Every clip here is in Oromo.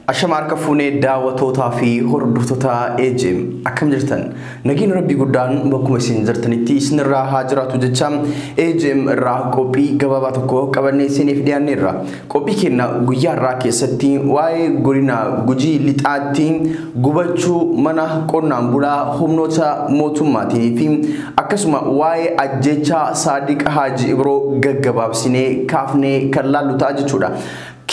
Ashamar kafune daawwatootaa fi hordoftoota AJM akkam jirtan nagiin rabbi guddaan bakkuma isin jirtanitti isinirraa haa jiraatu jecha AJM irraa qophii gabaabaa tokko qabannee isiniif dhiyaanneerra. Qophii keenya guyyaa irraa keessatti waa'ee godina Gujii lixaatti gubachuu mana qonnaan bulaa humnoota mootummaatii fi akkasuma waa'ee ajjeechaa Saadiq Haji Ibroo gaggabaabsinee kaafnee kan laallu ta'a jechuudha.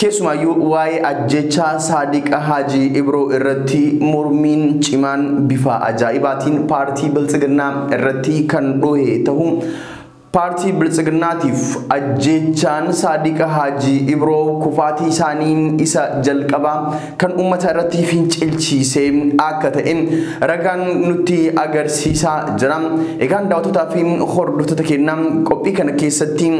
Keessumayyuu waa'ee ajjeechaa Saadiq Haji Ibroo irratti mormiin cimaan bifa ajaa'ibaatiin paartii Biltsiginnaa irratti kan dhohe ta'u paartii Biltsiginnaatiif ajjeechaan Saadiq Haji Ibroo kufaatii isaanii isa jalqabaa kan uummata irratti fincilchiisee akka ta'e ragaan nutti agarsiisaa jira. Egaan daawwattoota fi hordoftoota keenya qophii kana keessatti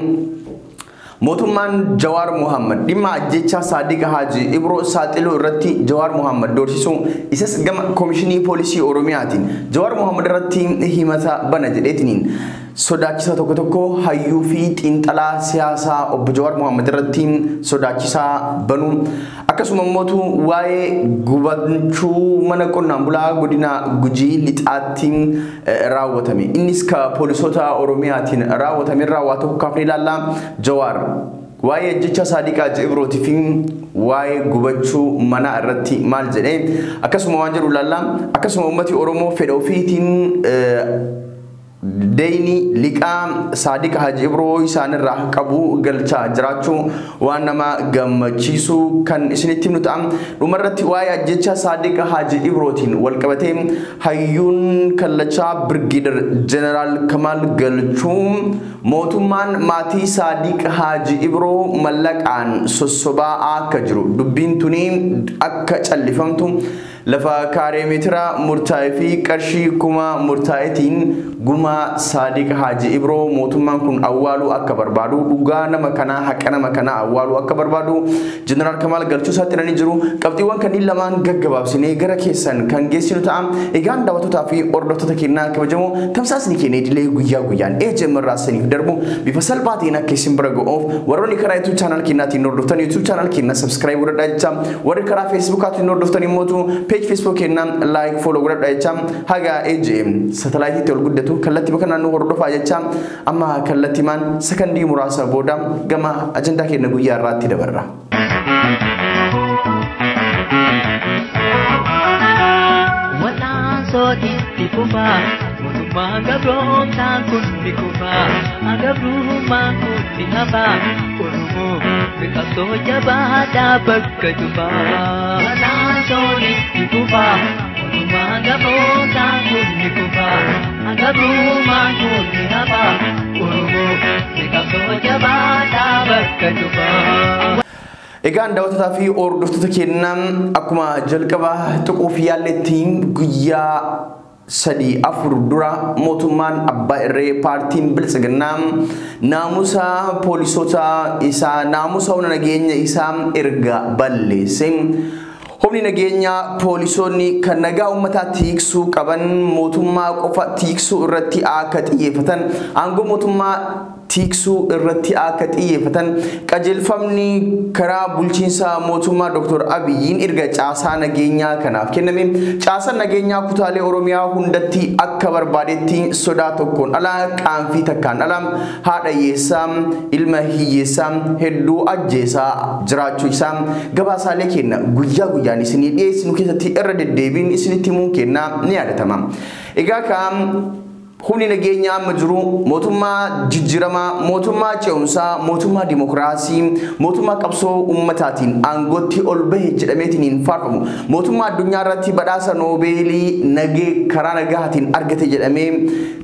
Mootummaan Jawaar Mohammad dhimma ajjeechaa Saadiq Haji Ibroo saaxiluu irratti Jawaar Mohammad doorsisuu isas gama Komishinii Poolisii Oromiyaatiin Jawaar Mohammad irratti himata bana jedheetiniin sodaachisa tokko hayyuu fi xiinxalaa siyaasaa obbo Jawaar Mohammad irratti sodaachisaa banuu akkasuma mootu waa'ee gubachuu mana qonnaan bulaa godina Gujii lixaatti raawwatame innis ka poolisoota Oromiyaatiin raawwatame waa tokko kaafnee ilaalla. Jawaar waa'ee ajjeechaa Saadiq Haji Ibrootii fi waa'ee gubachuu mana irratti maal jedhee akkasuma waan jedhu ilaalla. Akkasuma uummati Oromoo fedha ofiitiin Deeni liqaa Saadiq Haji Ibroo isaanirraa qabu galchaa jiraachuu waan nama gammachiisu kan isinitti himnu ta'a. Dhumarratti waa'ee ajjeechaa Saadiq Haji Ibrootiin walqabatee hayyuun kallachaa Birgiidar Jeneraal Kamaal Galchuu mootummaan maatii Saadiq Haji Ibroo mallaqaan sossobaa akka jiru dubbiin tuni akka callifamtu lafa kaaree meetira murtaa'ee fi qarshii kuma murtaa'eetiin guma Saadiq Haji Ibroo mootummaan kun awwaaluu akka barbaadu dhugaa nama kana haqa nama kana awwaaluu akka barbaadu Jeneraal Kamaal Galchuu saaxilanii jiru. Qabxiiwwan kanneen lamaan gaggabaabsinee gara keessan kan geessinu ta'a. Egaan daawwattootaa fi hordoftoota keenyaa kabajamoo tamsaasni keenya idilee guyyaa guyyaan AJM irraa isiniif darbu bifa salphaatiin akka isin bira ga'uuf warroonni karaa YouTube channel keenyaatiin hordoftan YouTube channel keenya subscribe godhadhaa jecha warri karaa Facebookaatiin hordoftan immoo page Facebook keenya like follow godhadhaa jecha haga AJM satellite ol guddatu kallatti bakka naannoo hordofaa jecha amma kallatti maan sekondii muraasa booda gama ajandaa keenya guyyaa irraatti dabarra. Egaan daawwattoota fi hordoftoota keenya akkuma jalqaba tuquuf yaallettiin guyyaa 3-4 dura mootummaan abbaa irree paartiin Biltsiginnaa naamusa poolisoota isaa naamusa humna nageenya isaa erga balleesse. Humni nageenya poolisoonni kan nagaa uummataa tiiksuu qaban mootummaa qofa tiiksuu irratti akka xiyyeeffatan aangoo mootummaa tiiksuu irratti akka xiyyeeffatan qajeelfamni karaa bulchiinsa mootummaa Dr. Abiyyiin erga caasaa nageenyaa kanaaf kenname caasaan nageenyaa kutaalee Oromiyaa hundatti akka barbaadetti sodaa tokkoon ala qaanfii takkaan ala haadha hiyyeessaa ilma hiyyeessaa hedduu ajjeesaa jiraachuu isaa gabaasaalee keenya guyyaa guyyaan isinii dhiyeessinu keessatti irra deddeebiin isinitti himuun keenya ni yaadatama. Egaa kan humni nageenyaa amma jiru mootummaa jijjiiramaa mootummaa ce'umsaa mootummaa dimokiraasii mootummaa qabsoo ummataatiin aangootti ol bahe jedhameetiin faarfamu mootummaa addunyaa irratti badhaasa noobeelii nagee karaa nagaatiin argate jedhamee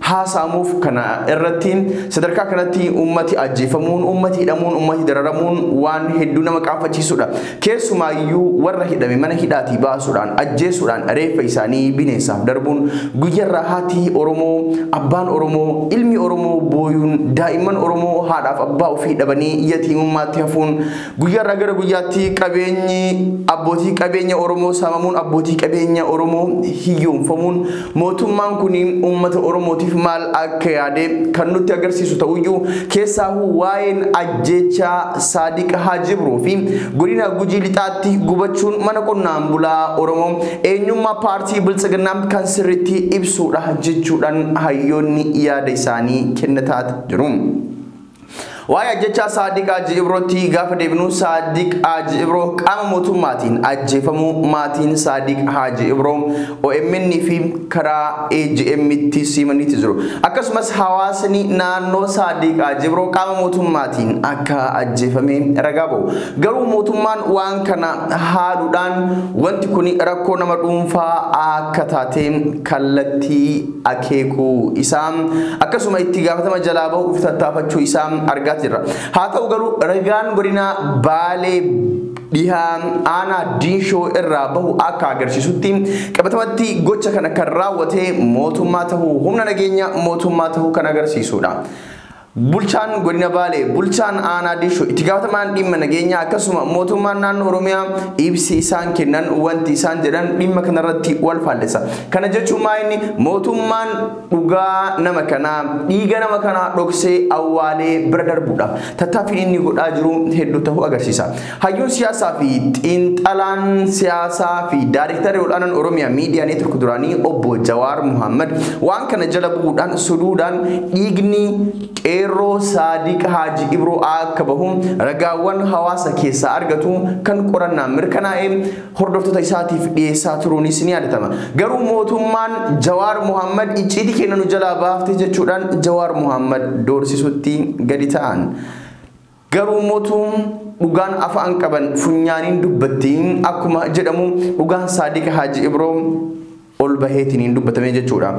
haasamuuf kana irratti sadarkaa kanatti ummati ajjeefamuun ummati hidhamuun ummati dararamuun waan hedduu nama qaanfachiisudha. Keessumaayyuu warra hidhame mana hidhaatii baasuudhaan ajjeesuudhaan reeffa isaanii bineensaaf darbuun guyyarraa haati Oromoo abbaan Oromoo ilmi Oromoo booyuun daa'imman Oromoo haadhaaf abbaa ofii dhabanii yatiimummaatti hafuun guyyaarraa gara guyyaatti qabeenyi abbootii qabeenya Oromoo saamamuun abbootii qabeenya Oromoo hiyyoomfamuun mootummaan kun uummata Oromootiif maal akka yaade kan nutti agarsiisu ta'uyyuu keessaa waa'een ajjeechaa Saadiq Haaji Ibroo fi godina Gujii lixaatti gubachuun mana qonnaan bulaa Oromoo eenyummaa paartii Biltsiginnaa kan sirriitti ibsuudha jechuudhaan hayyoonni yaada isaanii kennataa jiru. Waa'ee ajjeechaa Saadiq Haaji Ibrootti gaafa deebinu Saadiq Haaji Ibroo qaama mootummaatiin ajjeefamuu maatiin Saadiq Haaji Ibroo OMN fi karaa AGM'tti simaniiti jiru. Akkasumas hawaasni naannoo Saadiq Haaji Ibroo qaama mootummaatiin akka ajjeefame ragaa ba'u. Garuu mootummaan waan kana haaluudhaan wanti kun rakkoo nama dhuunfaa akka taate kallattii akeekuu isaa akkasuma itti gaafatama jalaa bahu uf tattaafachuu isaa argaa haa ta'u garuu ragaan godina Baalee dhihaan aanaa Diinshoo irraa bahu akka agarsiisutti qabatamatti gocha kana kan raawwate mootummaa ta'uu humna nageenya mootummaa ta'uu kan agarsiisudha. Bulchaan godina Baalee bulchaan aanaa Diinshoo itti gaafatamaan dhimma nageenya akkasuma mootummaan naannoo Oromiyaa ibsi isaan kennan wanti isaan jedhan dhimma kanarratti wal faallessa. Kana jechuun maayini mootummaan dhugaa nama kanaa dhiiga nama kanaa dhoksee awwaalee bira darbuudha. Tattaaffiin inni godhaa jiru hedduu ta'uu agarsiisa. Hayyuun siyaasaa fi xiinxalaan siyaasaa fi daayirektarii olaanaan Oromiyaa miidiyaa neetwork duraanii obbo Jawaar Muhammad waan kana jala bu'uudhaan suduudhaan dhiigni qeerroo Saadiq Haaji Ibroo akka bahu ragaawwan hawaasa keessaa argatu kan qorannaan mirkanaa'ee hordoftoota isaatiif dhiyeessaa turuunis ni yaadatama. Garuu mootummaan Jawaar Muhammad icciitii kennu jalaa baafte jechuudhaan Jawaar Muhammad doorsisutti gadi ta'an. Garuu mootummaan dhugaan afaan qaban funyaaniin dubbattiin akkuma jedhamu dhugaan Saadiq Haaji Ibroo ol baheetiin dubbatame jechuudha.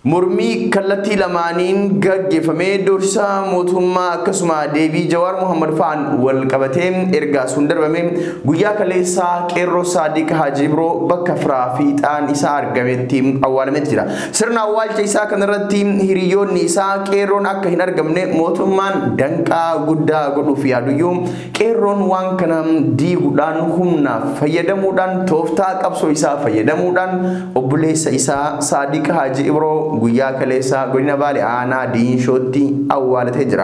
Mormii kallattii lamaaniin gaggeeffamee doorsisaa mootummaa akkasuma deebii Jawaar Muhammad fa'aan wal qabatee ergaa sun darbame guyyaa kaleessaa qeerroo Saadiq Haaji Ibroo bakka firaa fiixaan isaa argametti awwaalamee jira. Sirna awwaalcha isaa kanarratti hiriyoonni isaa qeerroon akka hin argamne mootummaan danqaa guddaa godhuuf yaaduyyuu qeerroon waan kana diiguudhaan humna fayyadamuudhaan tooftaa qabsoo isaa fayyadamuudhaan obboleessa isaa Saadiq Haaji Ibroo guyyaa kaleessaa godina Baalee aanaa Diinshootti awwaalatee jira.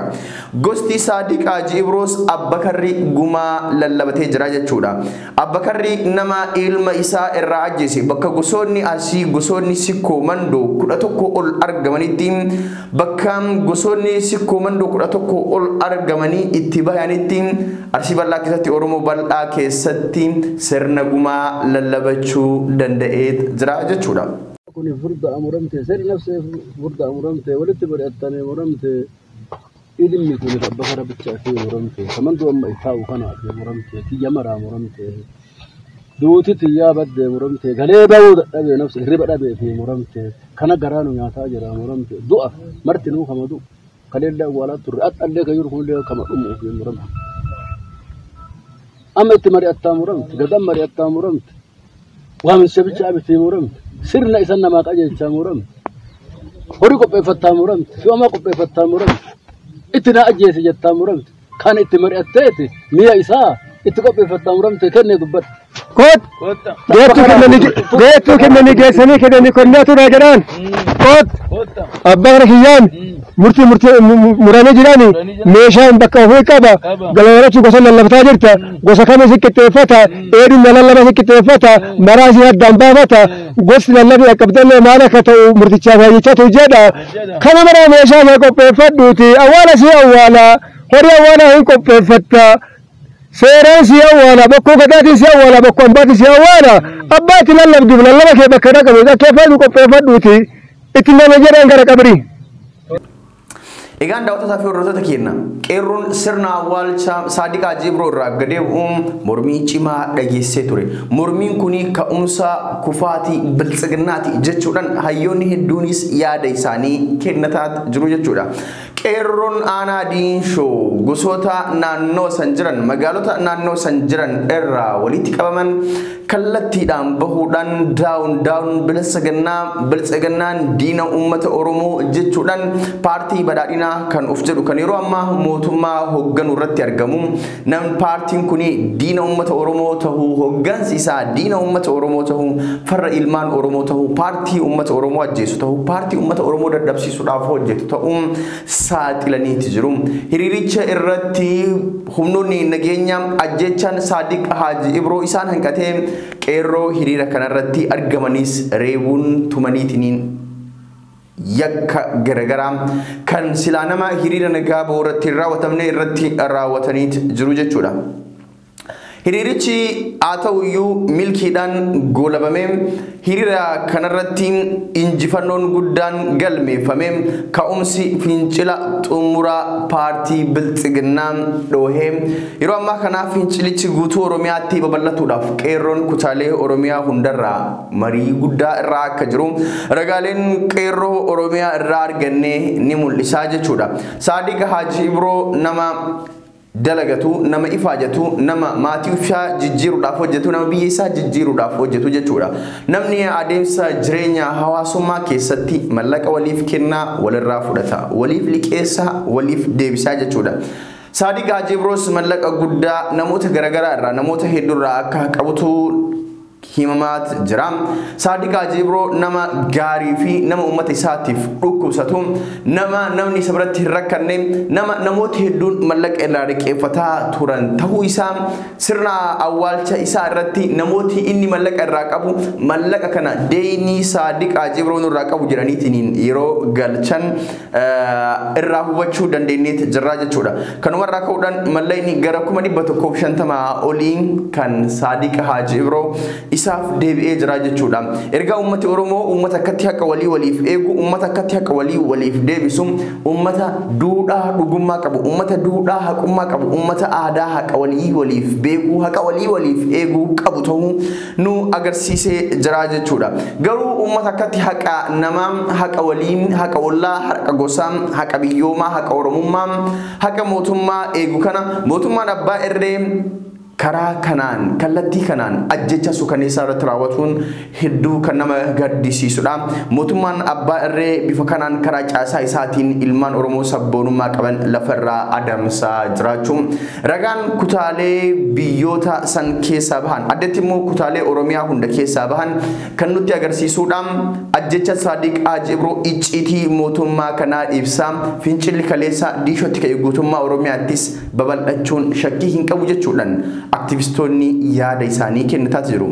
Gosti Saadiq Haaji Ibroos Abbakarri gumaa lallabatee jira jechuudha. Abbakarri nama ilma isaa irraa ajjeese bakka gosoonni asii gosoonni sikkoo mandoo 11 ol argamanitti bakka gosoonni sikkoo mandoo 11 ol argamanii itti bahanitti Arsii bal'aa keessatti Oromoo bal'aa keessatti sirna gumaa lallabachuu danda'ee jira jechuudha. كوني فرد أمرمته سر نفسه فرد أمرمته ولت بريتني مرمته إلمي كوني بخرة بتشافي مرمته كمان دو أم إفاو خنا في مرمته تي جمرة مرمته دوتي تيا بد مرمته غلبة ود أبي نفسه غريبة أبي في مرمته كنا جرانو يا تاجر مرمته دو مرتنو كم دو خليل لا ولا ترأت اللي كيور كله كم أمه في مرمته أما تمري أتامرمت قدام مري أتامرمت وهم سبتش أبي في مرمته sirna isan nama qajeelchaa muramte horii qopheeffattaa muramte fi'ama qopheeffattaa muramte itti na ajjeese jettaa muramte kan itti mari'atteeti mi'a isaa itti qopheeffattaa muramte kennee dubbadha. Geettuu kennanii geessanii kennanii konnaatu naa jedhaan abbaan kiyyaan muramee jiraani meeshaan bakka ofii qaba galawarachi gosa lallabtaa jirta gosa kama si qixxeeffata dheedhuma lallaba si qixxeeffata maraa si addaan baafata gosti lallabii qaqqabdallee maal akka ta'u murtichaa baay'achatu jedha kana maraa meeshaa kee qopheeffadhuuti awwaala si awwaala horii awwaala hin qopheeffatta seeraan si awwaala bakkoo gadaatiin si awwaala bakkoo ambaatti si awwaala abbaatti lallabduuf lallaba kee bakka dhaqabu dhaqeeffatu qopheeffadhuuti itti nama jedhan gara qabrii. Egaan daawwattoota fi hordoftoota keenya qeerroon sirna awwaalcha Saadiq Haji Ibroo irraa gadee'uun mormii cimaa dhageessee ture. Mormiin kuni ka'umsa kufaatii biltsiginnaati jechuudhaan hayyoonni hedduunis yaada isaanii kennataa jiru jechuudha. Qeerroon aanaa diinshoo gosoota naannoo san jiran magaalota naannoo san jiran irraa walitti qabaman kallattiidhaan bahuudhaan daawun biltsiginnaan diina uummata Oromoo jechuudhaan paartii badhaadhinaa kan of jedhu kan yeroo ammaa mootummaa hogganu irratti argamu. Namni paartiin kuni diina uummata Oromoo ta'uu hoggansi isaa diina uummata Oromoo ta'uu farra ilmaan Oromoo ta'uu paartii uummata Oromoo ajjeesu ta'uu paartii uummata Oromoo dadhabsiisuudhaaf hojjetu ta'uu saaxilaniiti jiru. Hiriiricha irratti humnoonni nageenya ajjechaan Saadiq Haji Ibroo isaan hanqatee qeerroo hiriira kanarratti argamanis reebuun tumaniitiniin yakka garagaraa kan silaa nama hiriira nagaa boorratti raawwatamne irratti raawwataniit jiru jechuudha. Hiriirichi haa ta'uyyuu milkiidhaan goolabamee hiriira kanarratti injifannoon guddaan galmeeffamee ka'umsi fincila xumuraa paartii biltsiginnaa dhoohee yeroo ammaa kana fincilichi guutuu Oromiyaatti babal'atuudhaaf qeerroon kutaalee Oromiyaa hundarraa marii guddaa irraa akka jiru ragaaleen qeerroo Oromiyaa irraa arganne ni mul'isa jechuudha. Saadiq Haji Ibroo nama dalagatu nama ifaajatu nama maatii ofii jijjiiruudhaaf hojjetu nama biyya isaa jijjiiruudhaaf hojjetu jechuudha. Namni adeemsa jireenya hawaasummaa keessatti mallaqa waliif kennaa walirraa fudhata waliif liqeessa waliif deebisaa jechuudha. Saadiq Haji Ibroos mallaqa guddaa namoota garagaraa irraa namoota hedduurraa akka qabutu himamaa jira. Saadiq Haji Ibroo nama gaarii fi nama uummata isaatiif dhukkubsatu namni isa biratti hin rakkanne namoota hedduun mallaqa irraa liqeeffataa turan ta'uu isaa sirna awwaalcha isaa irratti namooti inni mallaqa irraa qabu mallaqa kana deeyni Saadiq Haji Ibroo irraa qabu jedhaniitiin yeroo galchan irraa hubachuu dandeenyeet jirra jechuudha. Kanumarraa ka'uudhaan mallaqni gara 150 oliin kan Saadiq Haji Ibroo isaaf deebi'ee jira jechuudha. Erga uummati Oromoo uummata akkatti haqa walii waliif eegu uummata akkatti haqa walii waliif deebisu uummata duudhaa dhugummaa qabu uummata duudhaa haqummaa qabu uummata aadaa haqa walii waliif beekuu haqa walii waliif eeguu qabu ta'uu nu agarsiisee jira jechuudha. Garuu uummata akkatti haqa namaa haqa waliin haqa ollaa haqa gosaa haqa biyyoomaa haqa oromummaa haqa mootummaa eegu kana mootummaan abbaa irree karaa kanaan kallattii kanaan ajjecha suukaneessaa irratti raawwatuun hedduu kan nama gaddisiisudha. Mootummaan abbaa irree bifa kanaan karaa caasaa isaatiin ilmaan Oromoo sabboonummaa qaban lafarraa adamsaa jiraachuun ragaan kutaalee biyyoota san keessaa bahan addatti immoo kutaalee Oromiyaa hunda keessaa bahan kan nutti agarsiisudha. Ajjecha Saadiq Haji Ibroo icciitii mootummaa kanaa ibsa. Fincilli kaleessaa diishootti ka'e guutummaa Oromiyaattis babal'achuun shakkii hin qabu jechuudhaan aktivistoonni yaada isaanii kennataa jiru.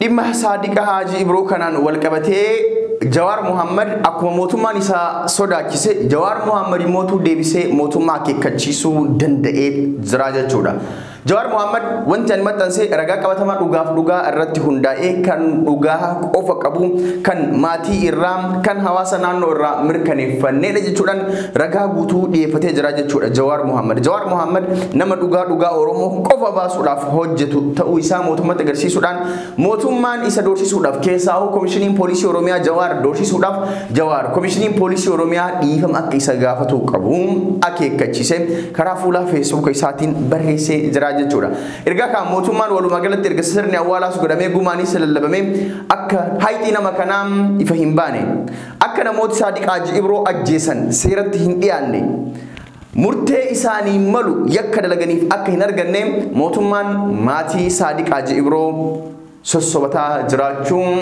Dhimma Saadiq Haji Ibroo kanaan wal qabatee Jawar Muhammad akkuma mootummaan isaa sodaachise Jawar Muhammad mootuu deebisee mootummaa akeekkachiisuu danda'ee jira jechuudha. Jawar Muhammad wanti ani maxxanse ragaa qabatamaa dhugaa irratti hundaa'ee kan dhugaa qofa qabu kan maatii irraa kan hawaasa naannoo irraa mirkaneeffanneedha jechuudhaan ragaa guutuu dhiyeeffatee jira jechuudha. Jawar Muhammad nama dhugaa Oromoo qofa baasuudhaaf hojjetu ta'uu isaa mootummaatti agarsiisuudhaan mootummaan isa doorsisuudhaaf keessaa komishiniin poolisii Oromiyaa Jawar doorsisuudhaaf Jawar komishiniin poolisii Oromiyaa dhiifama akka isa gaafatu qabu akeekkachiise karaa fuula Facebook isaatiin barreessee jira jechuudha. Erga kan mootummaan walumaa galatti erga sirni awwaalaas godhamee gumaanis lallabamee akka hayti nama kanaa ifa hin baane akka namooti Saadiq Haji Ibroo ajjeesan seeratti hin dhiyaanne murtee isaanii malu yakka dalaganiif akka hin arganne mootummaan maatii Saadiq Haji Ibroo sossobataa jiraachuun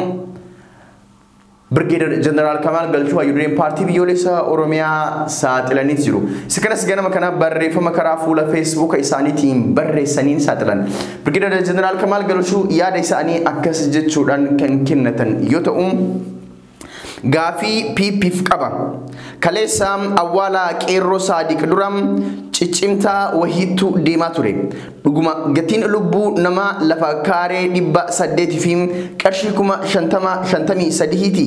Brigadier General Kamal Galchuu Hayyuudureen paartii biyyoolessaa Oromiyaa saaxilanii jiru. Sikanas ganama kana barreeffama karaa fuula Facebook isaaniitiin barreessaniin saaxilan. Brigadier General Kamal Galchuu yaada isaanii akkas jechuudhaan kan kennatan yoo ta'u Gaafii PPF qaba. Kaleessa awwaala qeerroo Saadiq duram ciccimtaa wahiitu deemaa ture. Dhuguma gatiin lubbuu nama lafa kaaree 800 fi qarshii 53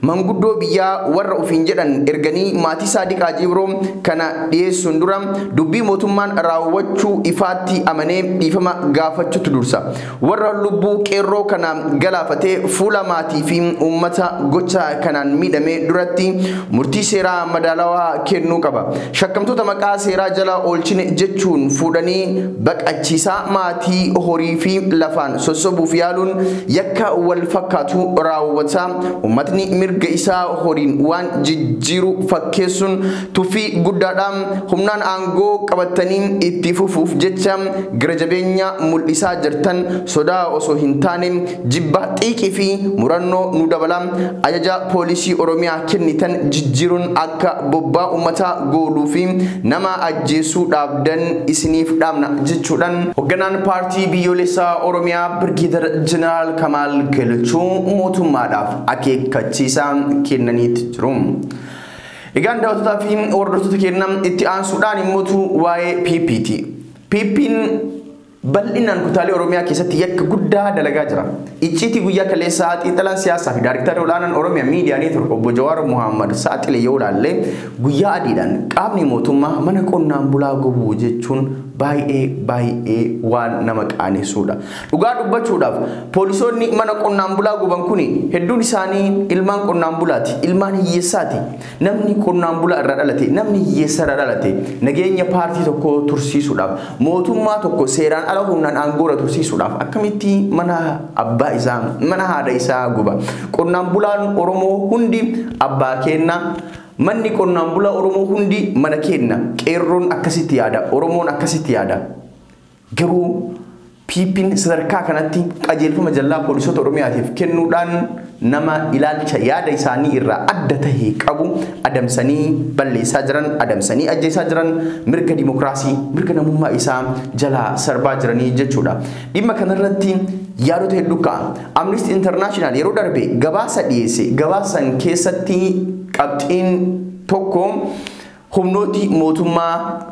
manguddoo biyyaa warra ofiin jedhan erganii maatii Saadiq Ajibroo kana dhiyeessuun dura dubbii mootummaan raawwachuu ifaatti amanee dhiifama gaafachuutu dursa. Warra lubbuu qeerroo kana galaafatee fuula maatii fi uummata gocha kanaan miidhamee duratti murtii seeraa madaalawaa kennuu qaba. Shakkamtoota maqaa seeraa jala oolchine jechuun fuudhanii baqachiisaa maatii horii fi lafaan sossobuuf yaaluun yakka wal fakkaatu raawwata. Uummatni mirga isaa horiin waan jijjiiru fakkeessuun tuffii guddaadhaan humnaan aangoo qabatanii itti fufuuf jecha gara jabeenya mul'isaa jirtan sodaa osoo hin taane jibba xiiqii fi murannoo nu dabala. Ajaja poolisii Oromiyaa kennitan jijjiiruun akka bobbaa uummataa gooluu fi nama ajjeesuu dhaabdan isiniif dhaabna jechuudhaan hoogganaan paartii biyyoolessaa Oromiyaa Brigadier General Kamal Galchuu mootummaadhaaf akeekkachiisaa kennaniiti jiru. Egaan daawwattoota fi hordoftoota keenya itti aansuudhaan immoo waa'ee PPT. PP'n bal'inaan kutaalee Oromiyaa keessatti yakka guddaa dalagaa jira. Icciitii guyyaa kaleessaa xiinxalaan siyaasaa fi daayiriktarri olaanaan Oromiyaa miidiyaa neetwork obbo Jawaar Mohaammed saaxile yoo ilaalle guyyaa adiidhaan qaamni mootummaa mana qonnaan bulaa gubuu jechuun baay'ee waan nama qaanessuudha. Dhugaa dubbachuudhaaf poolisoonni mana qonnaan bulaa guban kuni hedduun isaanii ilmaan qonnaan bulaati, ilmaan hiyyeessaati. Namni qonnaan bulaa irra dhalate, namni hiyyeessa irra dhalate nageenya paartii tokko tursiisuudhaaf mootummaa tokko seeraan ala humnaan aangoora tursiisuudhaaf akkamitti mana abbaa isaa, mana haadha isaa guba. Qonnaan bulaan Oromoo hundi abbaa kenna. Manni qonnaan bulaa Oromoo hundi mana kenna. Qeerroon akkasitti yaada, Oromoon akkasitti yaada. Garuu PP'n sadarkaa kanatti qajeelfama jallaa poolisoota Oromiyaatiif kennuudhaan nama ilaalcha yaada isaanii irraa adda tahee qabu adamsanii balleessaa jiran, adamsanii ajjeesaa jiran, mirga dimokiraasii, mirga namummaa isaa jalaa sarbaa jiranii jechuudha. Dhimma kanarratti yaadota hedduu ka'a. Amnesty International yeroo darbe gabaasa dhiyeesse. Gabaasan keessatti qabxiin tokko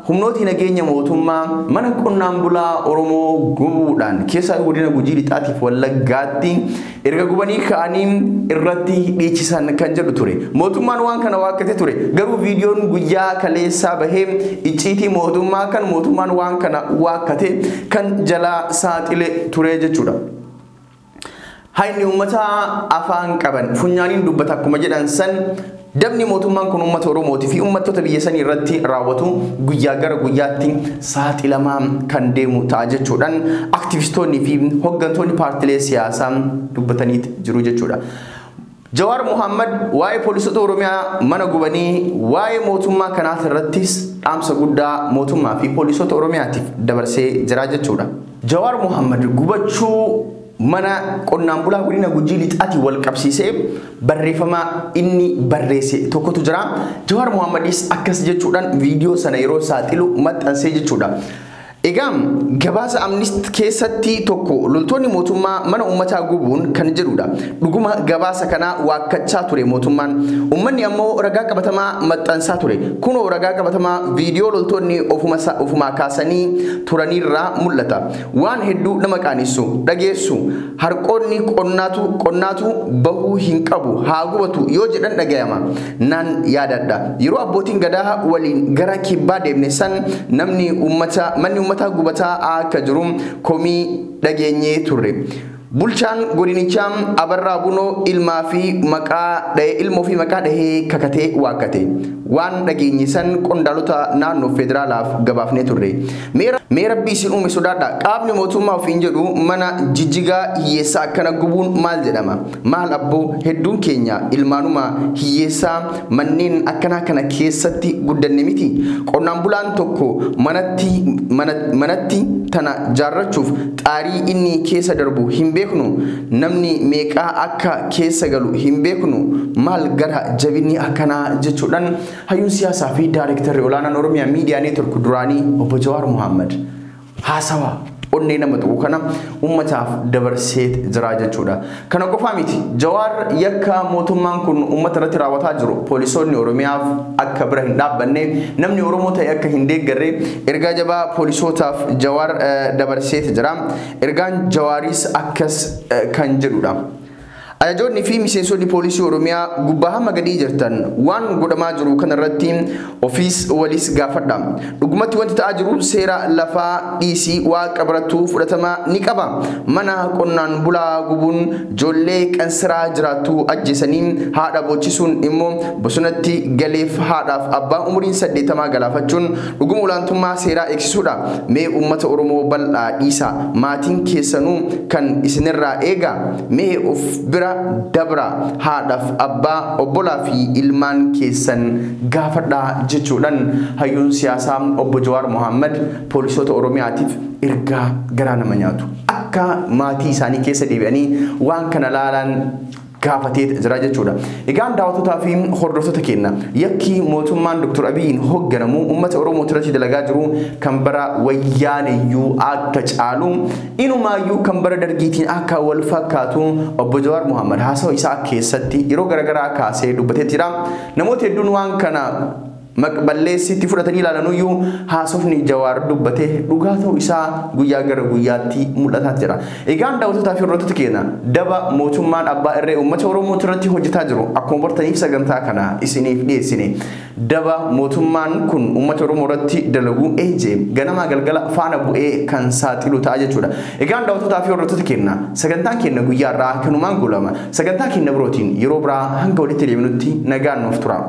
humnooti nageenya mootummaa mana qonnaan bulaa Oromoo gubuudhaan keessa godina Gujii Lixaatiif Wallaggaatti erga gubanii ka'anii irratti dhiichisan kan jedhu ture. Mootummaan waan kana waakkate ture. Garuu viidiyoon guyyaa kaleessaa bahee icciitii mootummaa kan mootummaan waan kana waakkate kan jalaa saaxile ture jechuudha. Hayni uummataa afaan qaban funyaaniin dubbata akkuma jedhan san dabni mootummaan kun uummata Oromooti fi uummattoota biyya sanii irratti raawwatu guyyaa gara guyyaatti saaxilamaa kan deemu ta'a jechuudhaan aktivistoonni fi hooggantoonni paartilee siyaasaa dubbatanii jiru jechuudha. Jawaar Mohaammed waa'ee poolisoota Oromiyaa mana gubanii waa'ee mootummaa kanaas irrattis dhaamsa guddaa mootummaa fi poolisoota Oromiyaatiif dabarsee jira jechuudha. Jawaar Mohaammed gubachuu mana qonnaan bulaa godina Gujii Lixaatti wal qabsiisee barreeffama inni barreesse tokkotu jira. Jawaar Mohaammadis akkas jechuudhaan viidiyoo sana yeroo saaxilu maxxansee jechuudha. Egaa gabaasa Amnesty keessatti tokko loltoonni mootummaa mana uummataa gubuun kan jedhudha. Dhuguma gabaasa kana waakkachaa ture mootummaan. Uummanni ammoo ragaa qabatamaa maxxansaa ture. Kunoo ragaa qabatamaa viidiyoo loltoonni ofumaa kaasanii turanirraa mul'ata. Waan hedduu nama qaanessu dhageessu harqoonni qonnaatu bahuu hin qabu haa gubatu yoo jedhan dhagayama. Naan yaadadha. Yeroo abbootiin gadaa waliin gara kibbaa deemne san manni uummataa gubataa akka jiru komii dhageenyee turre. Bulchaan godinichaa Abarraa Bunoo ilmoo fi maqaa dhahee kakatee waakkate. waan dhageenyisan qondaalota naannoo federaalaaf gabaafnee turre. Mee rabbii isin uume sodaadha. Qaamni mootummaa ofiin jedhu mana jijjigaa hiyyeessaa akkana gubuun maal jedhama? Maal abboo hedduun keenya ilmaanuma hiyyeessaa manneen akkanaa kana keessatti guddanne miti. Qonnaan bulaan tokko manatti tana jaarrachuuf xaarii inni keessa darbu hin beeknu. Namni meeqaa akka keessa galu hin beeknu. Maal gara jabinni akkanaa jechuudhaan hayyuun siyaasaa fi daayirektarri olaanaan Oromiyaa Miidiyaa Neetwork duraanii obbo Jawaar Mohaammed haasawa onnee nama tuqu kana ummataaf dabarsee jira jechuudha. Kana qofaa miti. Jawaar yakka mootummaan kun ummata irratti raawwataa jiru poolisoonni Oromiyaaf akka bira hin dhaabbanne namni Oromoo ta'e akka hin deeggarre ergaa jabaa poolisootaaf Jawaar dabarsee jira. Ergaan Jawaaris akkas kan jedhudha. Ajajoonni fi miseensonni poolisii Oromiyaa gubbaa hamma gadii jirtan waan godhamaa jiru kanarratti ofiis walis gaafadha. Dhugumatti wanti ta'aa jiru seera lafaa dhiisii waaqa birattuu fudhatama ni qaba. Mana qonnaan bulaa gubuun ijoollee qansiraa jiraattu ajjeesanii haadha boochisuun immoo bosonatti galeef haadhaaf abbaa umuriin 80 galaafachuun dhuguma olaantummaa seeraa eegsisuudha. Mee uummata Oromoo bal'aa dhiisa maatiin keessanuu kan isinirraa eega. Mee of bira dabra haadhaaf abbaa obbolaa fi ilmaan keessan gaafadhaa jechuudhaan hayyuun siyaasaa obbo Jawaar Mohaammed poolisoota Oromiyaatiif ergaa garaa nama nyaatu akka maatii isaanii keessa deebi'anii waan kana laalaan gaafatee jira jechuudha. Egaan daawwattoota fi hordoftoota keenya yakki mootummaan Dr. Abiyin hoogganamu uummata Oromoo irratti dalagaa jiru kan bara wayyaaneyyuu akka caalu inumaayyuu kan bara dargiitiin akka wal fakkaatu obbo Jawaar Mohaammed haasawa isaa keessatti yeroo garaagaraa kaasee dubbatee jira. Namoota hedduun waan kana maqballeessitti fudhatanii ilaalanuyyuu haasofni Jawaar dubbatee dhugaa ta'uu isaa guyyaa gara guyyaatti mul'ataa jira. Egaan daawwattootaa fi hordoftoota keenya daba mootummaan abbaa irree uummata Oromoo irratti hojjetaa jiru akkuma bartaniif sagantaa kana isiniif dhiyeessine. Daba mootummaan kun uummata Oromoo irratti dalagu eejee ganamaa galgala faana bu'ee kan saaxilu ta'a jechuudha. Egaan daawwattootaa fi hordoftoota keenya sagantaan keenya guyyaa irraa kanumaan gulama. Sagantaa keenya birootiin yeroo biraa hanga walitti deebinutti nagaan nuuf tura.